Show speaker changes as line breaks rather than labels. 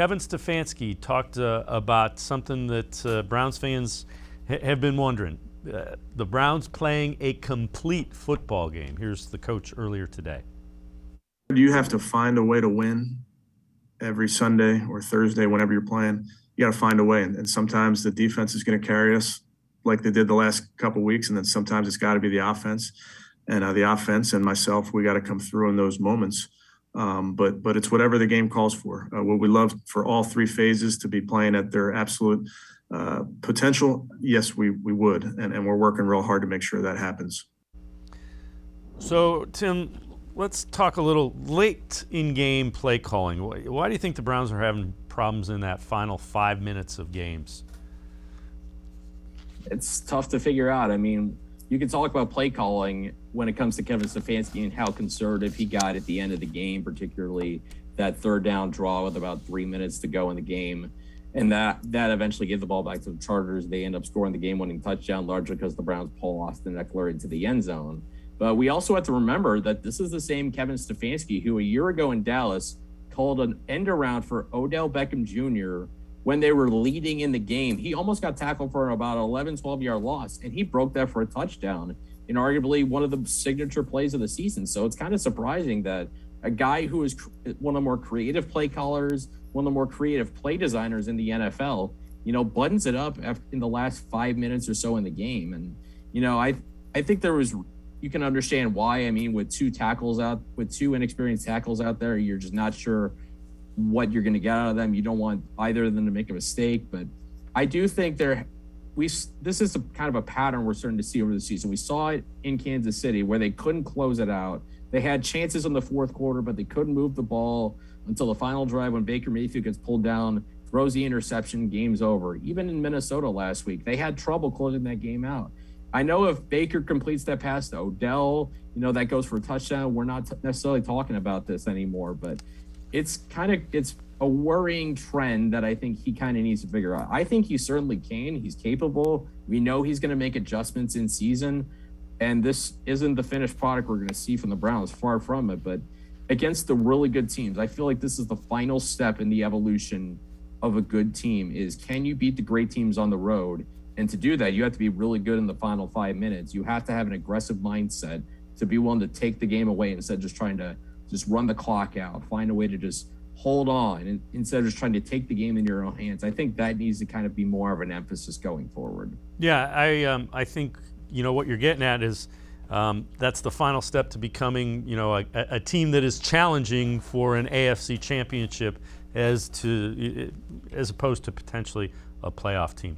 Kevin Stefanski talked about something that Browns fans have been wondering. The Browns playing a complete football game. Here's the coach earlier today.
You have to find a way to win every Sunday or Thursday, whenever you're playing. You got to find a way. And sometimes the defense is going to carry us like they did the last couple of weeks. And then sometimes it's got to be the offense. And the offense and myself, we got to come through in those moments. But it's whatever the game calls for. What we love for all three phases to be playing at their absolute potential, yes, we would. And we're working real hard to make sure that happens.
So, Tim, let's talk a little late in-game play calling. Why do you think the Browns are having problems in that final 5 minutes of games?
It's tough to figure out. I mean, you can talk about play calling when it comes to Kevin Stefanski and how conservative he got at the end of the game, particularly that third down draw with about 3 minutes to go in the game. And that eventually gave the ball back to the Chargers. They end up scoring the game-winning touchdown largely because the Browns pull Austin Eckler into the end zone. But we also have to remember that this is the same Kevin Stefanski who a year ago in Dallas called an end around for Odell Beckham Jr. when they were leading in the game. He almost got tackled for about an 11, 12-yard loss, and he broke that for a touchdown in arguably one of the signature plays of the season. So it's kind of surprising that a guy who is one of the more creative play callers, one of the more creative play designers in the NFL, buttons it up in the last 5 minutes or so in the game. And, I think you can understand why. I mean, with two inexperienced tackles out there, you're just not sure what you're going to get out of them. You don't want either of them to make a mistake, but I do think this is kind of a pattern we're starting to see over the season. We saw it in Kansas City where they couldn't close it out. They had chances in the fourth quarter, but they couldn't move the ball until the final drive when Baker Mayfield gets pulled down, throws the interception, game's over. Even in Minnesota last week, they had trouble closing that game out. I know if Baker completes that pass to Odell, that goes for a touchdown. We're not necessarily talking about this anymore, but it's a worrying trend that I think he kind of needs to figure out. I think he certainly can. He's capable. We know he's going to make adjustments in season, and this isn't the finished product we're going to see from the Browns, far from it. But against the really good teams, I feel like this is the final step in the evolution of a good team is, can you beat the great teams on the road? And to do that, you have to be really good in the final 5 minutes. You have to have an aggressive mindset to be willing to take the game away instead of just trying to just run the clock out, find a way to just hold on and instead of just trying to take the game in your own hands. I think that needs to kind of be more of an emphasis going forward.
Yeah, I think what you're getting at is that's the final step to becoming a team that is challenging for an AFC championship as opposed to potentially a playoff team.